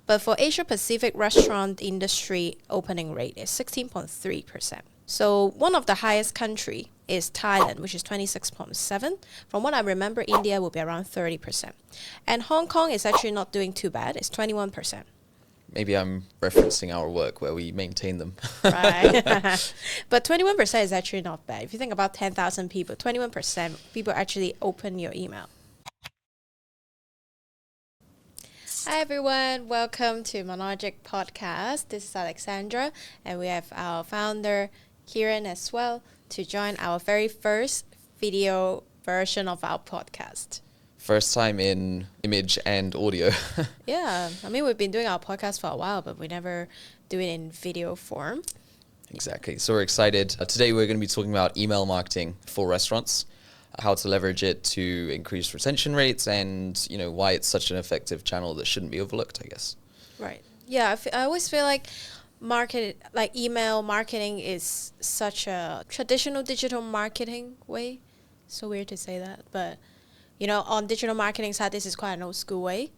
But for Asia Pacific restaurant industry opening rate is 16.3%. So one of the highest country is Thailand, which is 26.7. From what I remember, India will be around 30%. And Hong Kong is actually not doing too bad. It's 21%. Maybe I'm referencing our work where we maintain them. Right. But 21% is actually not bad. If you think about 10,000 people, 21% people actually open your email. Hi everyone, welcome to Monogic podcast. This is Alexandra, and we have our founder Kieran as well to join our very first video version of our podcast. First time in image and audio. Yeah, I mean, we've been doing our podcast for a while, but we never do it in video form. Exactly. So we're excited. Today we're going to be talking about email marketing for restaurants, how to leverage it to increase retention rates, and why it's such an effective channel that shouldn't be overlooked, I guess. Right. Yeah, I always feel like email marketing is such a traditional digital marketing way. So weird to say that, but on digital marketing side, this is quite an old school way.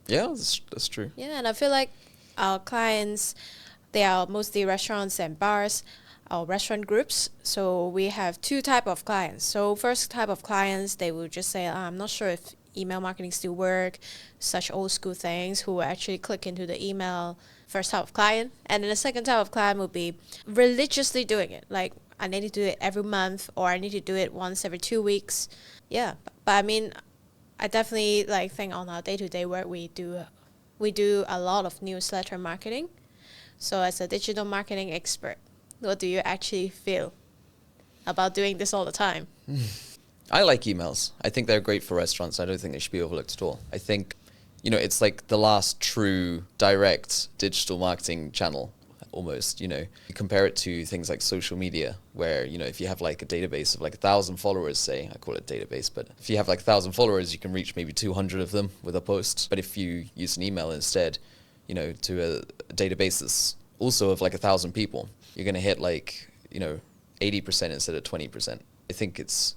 Yeah, that's true. Yeah, and I feel like our clients, they are mostly restaurants and bars, our restaurant groups. So we have two type of clients. So first type of clients, they will just say, I'm not sure if email marketing still work, such old school things, who will actually click into the email. First type of client. And then the second type of client will be religiously doing it. Like, I need to do it every month, or I need to do it once every 2 weeks. Yeah, but I mean, I definitely think on our day-to-day work, we do a lot of newsletter marketing. So as a digital marketing expert, what do you actually feel about doing this all the time? I like emails. I think they're great for restaurants. I don't think they should be overlooked at all. I think, it's like the last true direct digital marketing channel, almost. You compare it to things like social media, where, if you have like a database of like 1,000 followers, say, I call it database, but if you have like 1,000 followers, you can reach maybe 200 of them with a post. But if you use an email instead, to a database that's also of like 1,000 people, you're going to hit 80% instead of 20%. I think it's,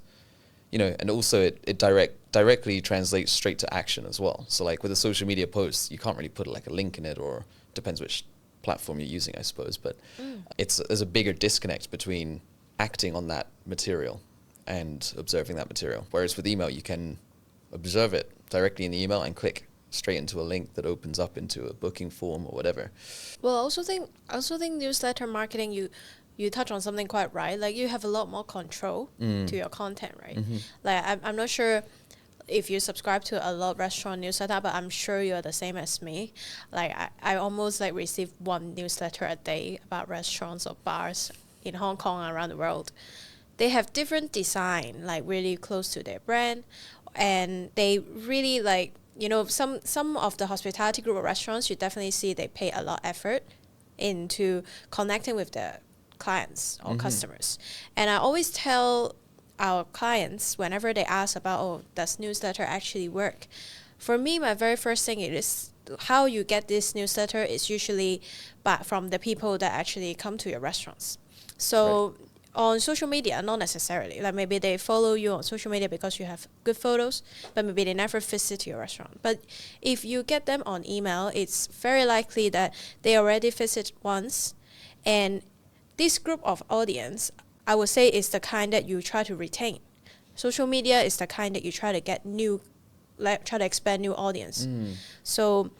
and also it directly translates straight to action as well. So like with a social media post, you can't really put like a link in it, or depends which platform you're using, I suppose. But there's a bigger disconnect between acting on that material and observing that material. Whereas with email, you can observe it directly in the email and click straight into a link that opens up into a booking form or whatever. Well, I also think newsletter marketing, you touch on something quite right. Like, you have a lot more control to your content, right? Mm-hmm. Like, I'm not sure if you subscribe to a lot of restaurant newsletter, but I'm sure you're the same as me. Like, I almost receive one newsletter a day about restaurants or bars in Hong Kong and around the world. They have different design, like really close to their brand, and they really some of the hospitality group of restaurants, you definitely see they pay a lot of effort into connecting with their clients or customers. And I always tell our clients, whenever they ask about, does newsletter actually work? For me, my very first thing is how you get this newsletter is usually from the people that actually come to your restaurants. So right. On social media, not necessarily. Like, maybe they follow you on social media because you have good photos, but maybe they never visit your restaurant. But if you get them on email, it's very likely that they already visit once. And this group of audience, I would say, is the kind that you try to retain. Social media is the kind that you try to get try to expand new audience. So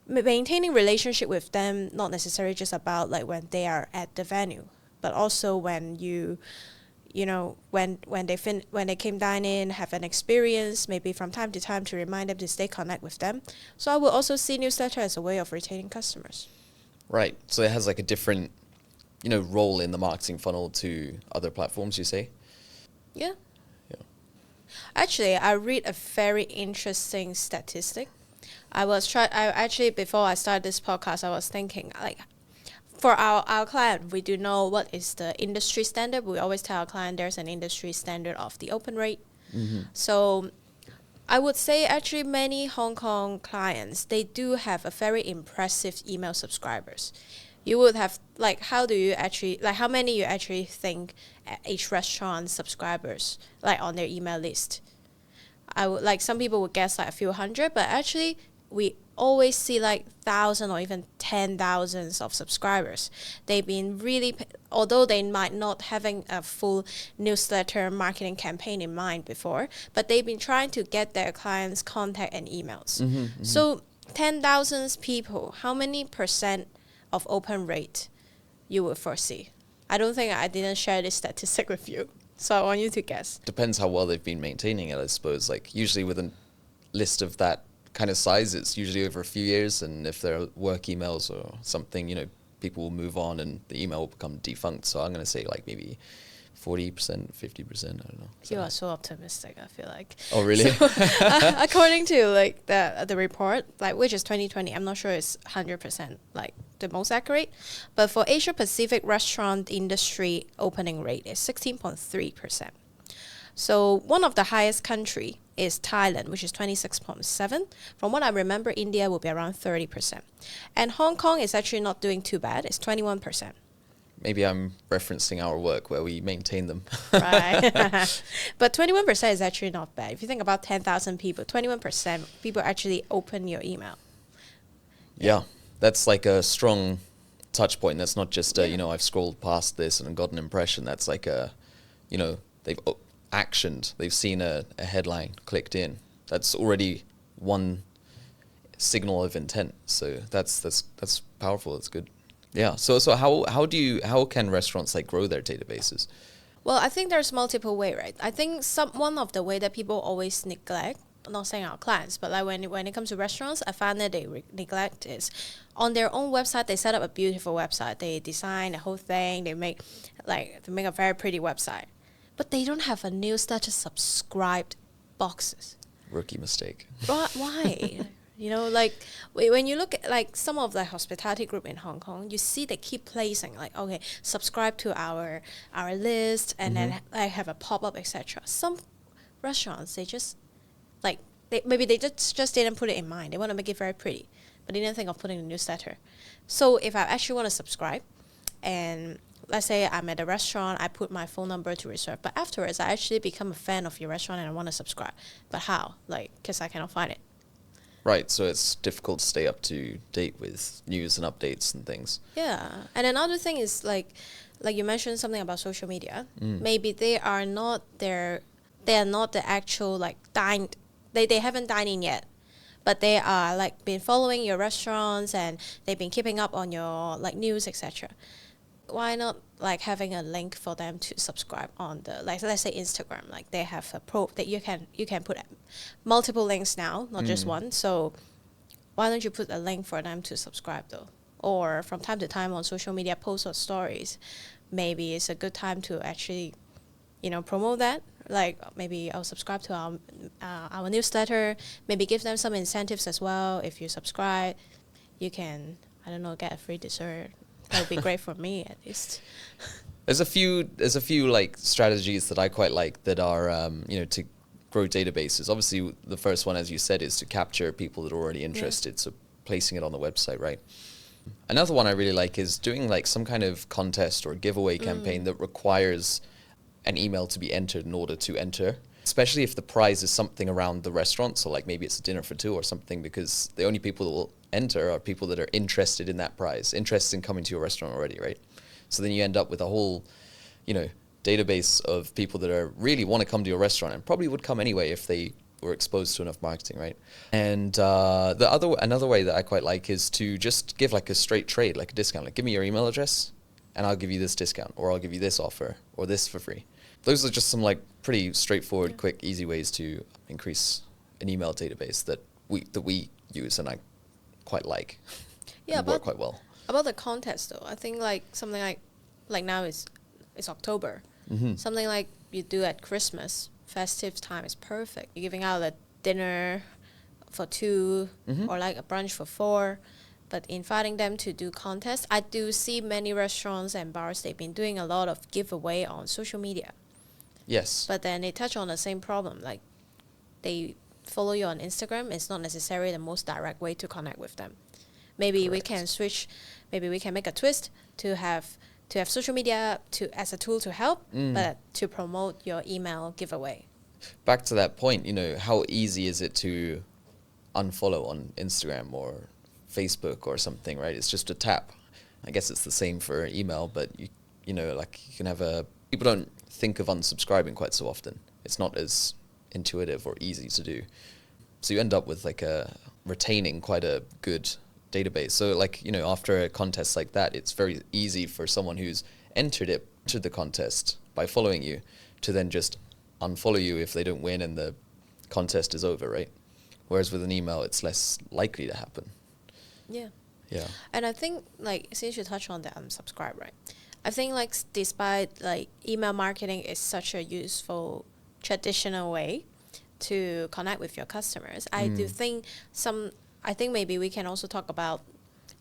maintaining relationship with them, not necessarily just about when they are at the venue, but also when when they came dine in, have an experience, maybe from time to time to remind them to stay connect with them. So I will also see newsletter as a way of retaining customers. Right. So it has like a different role in the marketing funnel to other platforms, you say? Yeah. Actually, I read a very interesting statistic. Before I started this podcast, I was thinking, for our client, we do know what is the industry standard. We always tell our client there's an industry standard of the open rate. Mm-hmm. So I would say actually many Hong Kong clients, they do have a very impressive email subscribers. You would have, how many you actually think each restaurant subscribers, on their email list? Some people would guess a few hundred, but actually always see like thousands or even 10,000s of subscribers. They've been really, although they might not having a full newsletter marketing campaign in mind before, but they've been trying to get their clients' contact and emails. So 10,000 people, how many percent of open rate you would foresee? I don't think I didn't share this statistic with you, so I want you to guess. Depends how well they've been maintaining it, I suppose. Like usually with a list of that kind of size, it's usually over a few years, and if they're work emails or something, you know, people will move on and the email will become defunct. So I'm going to say like maybe 40%, 50%, I don't know. You are so optimistic, I feel like. Oh, really? So, according to like the report, like which is 2020, I'm not sure it's 100% like the most accurate, but for Asia Pacific restaurant industry opening rate is 16.3%. So one of the highest country is Thailand, which is 26.7. From what I remember, India will be around 30%. And Hong Kong is actually not doing too bad. It's 21%. Maybe I'm referencing our work where we maintain them. Right. But 21% is actually not bad. If you think about 10,000 people, 21% people actually open your email. Yeah, that's like a strong touch point. That's not just, you know, I've scrolled past this and got an impression. That's like a, you know, they've actioned. They've seen a headline, clicked in. That's already one signal of intent. So that's powerful. That's good. Yeah. So how can restaurants like grow their databases? Well, I think there's multiple way, right? I think one of the way that people always neglect, not saying our clients, but like when it comes to restaurants, I find that they neglect is on their own website. They set up a beautiful website. They design the whole thing. They make a very pretty website, but they don't have a newsletter subscribed boxes. Rookie mistake. Why? You know, like when you look at like some of the hospitality group in Hong Kong, you see they keep placing like, okay, subscribe to our list, and then I have a pop-up, etc. Some restaurants, they just like maybe they just didn't put it in mind. They want to make it very pretty, but they didn't think of putting a newsletter. So if I actually want to subscribe, and let's say I'm at a restaurant, I put my phone number to reserve, but afterwards I actually become a fan of your restaurant and I want to subscribe. But how? Like, because I cannot find it. Right, so it's difficult to stay up to date with news and updates and things. Yeah, and another thing is like you mentioned something about social media. Maybe they are not the actual like dined. They haven't dined in yet, but they are like been following your restaurants and they've been keeping up on your like news, etc. Why not like having a link for them to subscribe on the, like, let's say Instagram, like they have a pro that you can put multiple links now, not just one. So why don't you put a link for them to subscribe though? Or from time to time on social media posts or stories, maybe it's a good time to actually, you know, promote that. Like maybe I'll subscribe to our newsletter, maybe give them some incentives as well. If you subscribe, you can, I don't know, get a free dessert. That would be great for me, at least. There's a few like strategies that I quite like that are you know, to grow databases. Obviously, the first one, as you said, is to capture people that are already interested. So placing it on the website, right? Another one I really like is doing like some kind of contest or giveaway campaign that requires an email to be entered in order to enter. Especially if the prize is something around the restaurant, so like maybe it's a dinner for two or something, because the only people that will enter are people that are interested in that prize, interested in coming to your restaurant already, right? So then you end up with a whole, you know, database of people that are really want to come to your restaurant and probably would come anyway if they were exposed to enough marketing, right? And another way that I quite like is to just give like a straight trade, like a discount, like give me your email address and I'll give you this discount, or I'll give you this offer, or this for free. Those are just some like pretty straightforward, quick, easy ways to increase an email database that we use and I quite like. Yeah, work quite well. About the contest though, I think like something like now it's October. Something like you do at Christmas, festive time is perfect. You're giving out a dinner for two or like a brunch for four. But inviting them to do contests, I do see many restaurants and bars, they've been doing a lot of giveaway on social media. Yes. But then they touch on the same problem. Like they follow you on Instagram. It's not necessarily the most direct way to connect with them. Maybe Correct. we can switch. Maybe we can make a twist to have social media as a tool to help, but to promote your email giveaway. Back to that point, you know, how easy is it to unfollow on Instagram or Facebook or something, right? It's just a tap. I guess it's the same for email, but you know, like you can have people don't think of unsubscribing quite so often. It's not as intuitive or easy to do. So you end up with like retaining quite a good database. So like, you know, after a contest like that, it's very easy for someone who's entered the contest by following you to then just unfollow you if they don't win and the contest is over, right? Whereas with an email, it's less likely to happen. Yeah. Yeah. And I think, like, since you touched on the unsubscribe, right? I think, like, despite, like, email marketing is such a useful traditional way to connect with your customers, I think maybe we can also talk about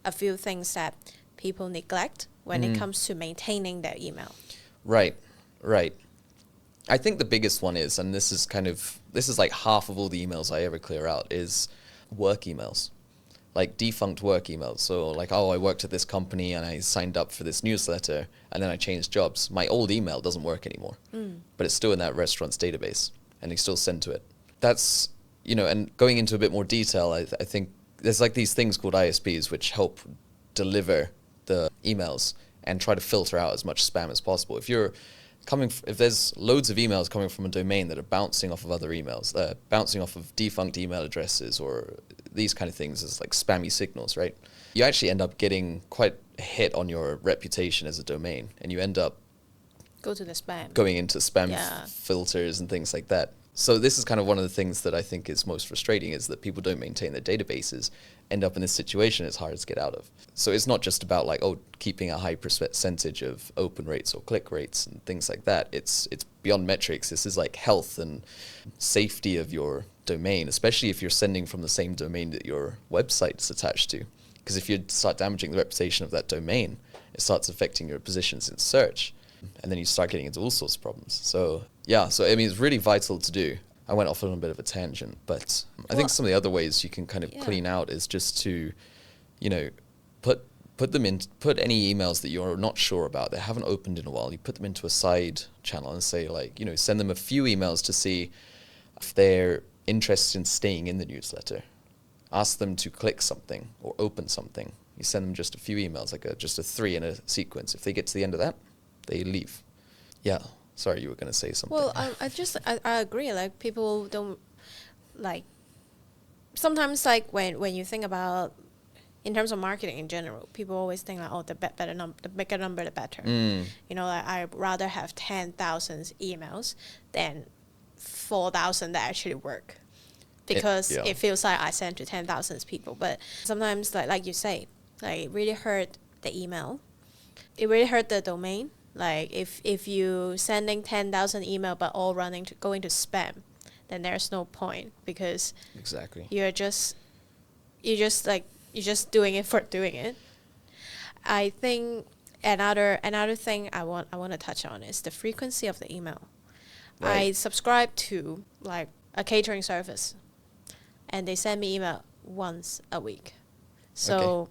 a few things that people neglect when it comes to maintaining their email. Right. I think the biggest one is, and this is like half of all the emails I ever clear out, is work emails. Like defunct work emails. So like, oh, I worked at this company and I signed up for this newsletter and then I changed jobs. My old email doesn't work anymore, but it's still in that restaurant's database and they still send to it. That's, you know, and going into a bit more detail, I think there's like these things called ISPs which help deliver the emails and try to filter out as much spam as possible. If there's loads of emails coming from a domain that are bouncing off of other emails, bouncing off of defunct email addresses or these kind of things as like spammy signals, right? You actually end up getting quite a hit on your reputation as a domain, and you end up Go to the spam. going into spam filters and things like that. So this is kind of one of the things that I think is most frustrating, is that people don't maintain their databases, end up in this situation it's hard to get out of. So it's not just about like, oh, keeping a high percentage of open rates or click rates and things like that. It's beyond metrics. This is like health and safety of your domain, especially if you're sending from the same domain that your website is attached to. Because if you start damaging the reputation of that domain, it starts affecting your positions in search. And then you start getting into all sorts of problems. So I mean, it's really vital to do. I went off on a bit of a tangent, but I think some of the other ways you can kind of clean out is just to, you know, put any emails that you're not sure about, that haven't opened in a while, you put them into a side channel and say, like, you know, send them a few emails to see if they're interested in staying in the newsletter. Ask them to click something or open something. You send them just a few emails, like just a 3 in a sequence. If they get to the end of that, they leave. Yeah. Sorry, you were going to say something. Well, I agree. Like, people don't, like, sometimes, like, when you think about, in terms of marketing in general, people always think like, oh, the bigger number, the better. You know, like, I'd rather have 10,000 emails than 4,000 that actually work. Because it feels like I sent to 10,000 people. But sometimes, like you say, like, it really hurt the email. It really hurt the domain. Like, if you sending 10,000 email but all going to spam, then there's no point, because exactly you're just doing it for doing it. I think another thing I want to touch on is the frequency of the email. Right. I subscribe to like a catering service, and they send me email once a week. So. Okay.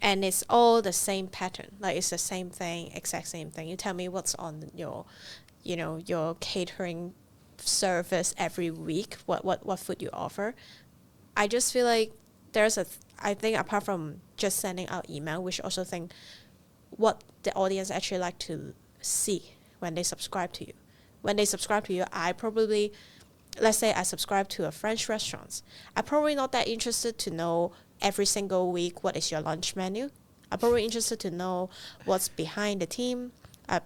And it's all the same pattern. Like, it's the same thing, exact same thing. You tell me what's on your catering service every week, what food you offer. I just feel like I think apart from just sending out email, we should also think what the audience actually like to see when they subscribe to you. When they subscribe to you, let's say I subscribe to a French restaurant. I'm probably not that interested to know every single week what is your lunch menu. I'm probably interested to know what's behind the team,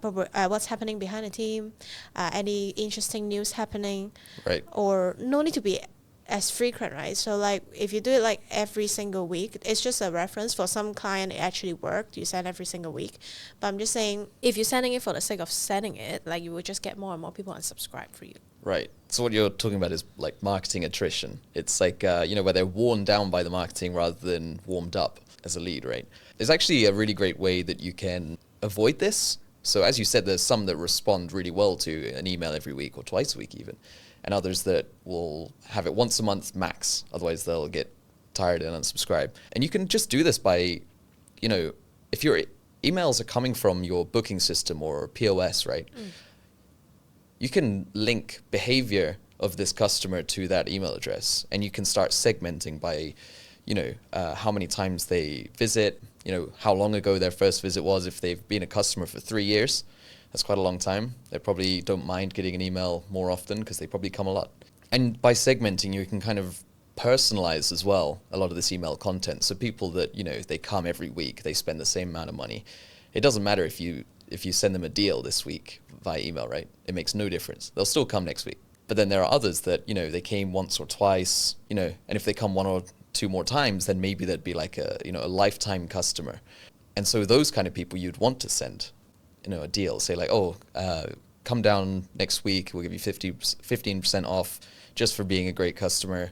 what's happening behind the team, any interesting news happening. Right. Or no need to be as frequent, right? So like, if you do it like every single week, it's just a reference. For some client, it actually worked. You send every single week. But I'm just saying, if you're sending it for the sake of sending it, like, you would just get more and more people unsubscribe for you. Right. So what you're talking about is like marketing attrition. It's like, where they're worn down by the marketing rather than warmed up as a lead, right? There's actually a really great way that you can avoid this. So as you said, there's some that respond really well to an email every week or twice a week even, and others that will have it once a month max. Otherwise they'll get tired and unsubscribe. And you can just do this by, if your emails are coming from your booking system or POS, right? You can link behavior of this customer to that email address. And you can start segmenting by, how many times they visit, how long ago their first visit was. If they've been a customer for 3 years, that's quite a long time. They probably don't mind getting an email more often because they probably come a lot. And by segmenting, you can kind of personalize as well a lot of this email content. So people that, they come every week, they spend the same amount of money. It doesn't matter if you send them a deal this week via email, right? It makes no difference. They'll still come next week. But then there are others that, they came once or twice, and if they come 1 or 2 more times, then maybe they'd be like a lifetime customer. And so those kind of people you'd want to send, a deal, say like, come down next week, we'll give you 15% off just for being a great customer.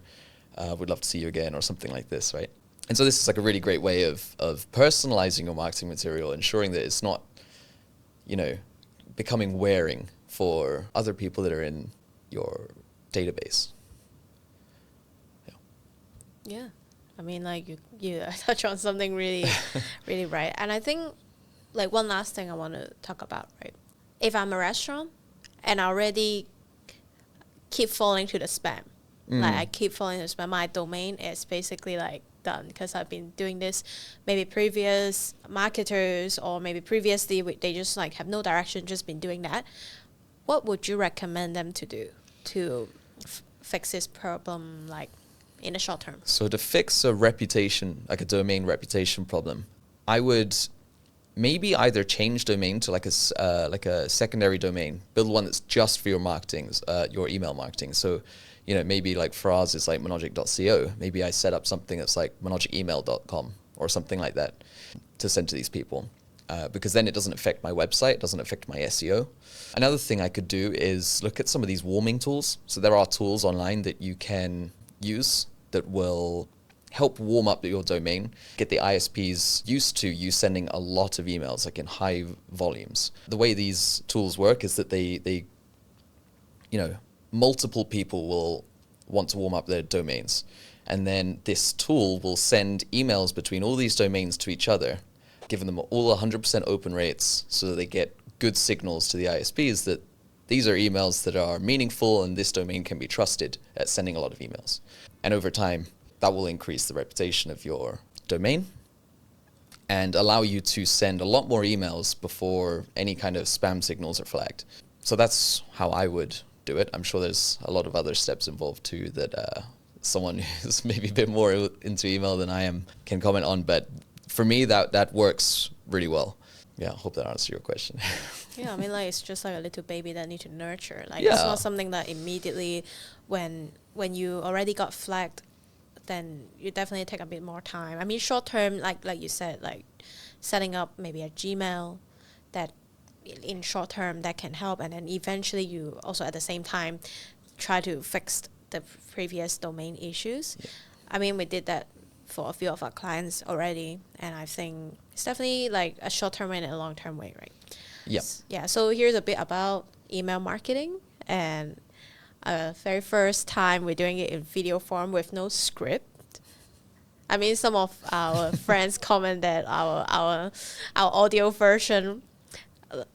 We'd love to see you again, or something like this, right? And so this is like a really great way of personalizing your marketing material, ensuring that it's not, becoming wearing for other people that are in your database. Yeah. I mean, like you touch on something really, really right. And I think like one last thing I want to talk about, right? If I'm a restaurant and I already keep falling to the spam, like I keep falling to spam, my domain is basically like done because I've been doing this. Maybe previous marketers or maybe previously they just like have no direction, just been doing that. What would you recommend them to do to fix this problem, like in the short term? So to fix a reputation, like a domain reputation problem, I would maybe either change domain to like a secondary domain, build one that's just for your marketing, your email marketing. So, maybe like for ours it's like monogic.co. Maybe I set up something that's like monogicemail.com or something like that to send to these people. Because then it doesn't affect my website, it doesn't affect my SEO. Another thing I could do is look at some of these warming tools. So there are tools online that you can use that will help warm up your domain, get the ISPs used to you sending a lot of emails, like in high volumes. The way these tools work is that they multiple people will want to warm up their domains. And then this tool will send emails between all these domains to each other, giving them all 100% open rates so that they get good signals to the ISPs that these are emails that are meaningful and this domain can be trusted at sending a lot of emails. And over time, that will increase the reputation of your domain and allow you to send a lot more emails before any kind of spam signals are flagged. So that's how I would do it. I'm sure there's a lot of other steps involved too that someone who's maybe a bit more into email than I am can comment on. But for me, that works really well. Yeah, I hope that answers your question. Yeah, I mean, like it's just like a little baby that need to nurture. Like Yeah. It's not something that immediately when you already got flagged, then you definitely take a bit more time. I mean, short term, like you said, like setting up maybe a Gmail that in short term that can help, and then eventually you also at the same time try to fix the previous domain issues. Yeah. I mean, we did that for a few of our clients already, and I think it's definitely like a short term way and a long term way, right? Yeah. Yeah. So here's a bit about email marketing, and very first time we're doing it in video form with no script. I mean, some of our friends comment that our audio version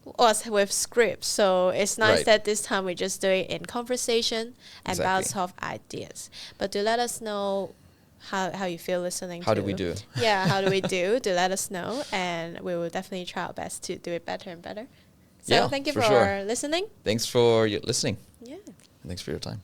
was with script, so it's nice Right. that this time we just do it in conversation and Exactly. bounce off ideas. But do let us know how you feel listening. How to do we do? Yeah, how do we do? Do let us know, and we will definitely try our best to do it better and better. So Yeah, thank you for for sure. listening. Thanks for listening. Yeah. Thanks for your time.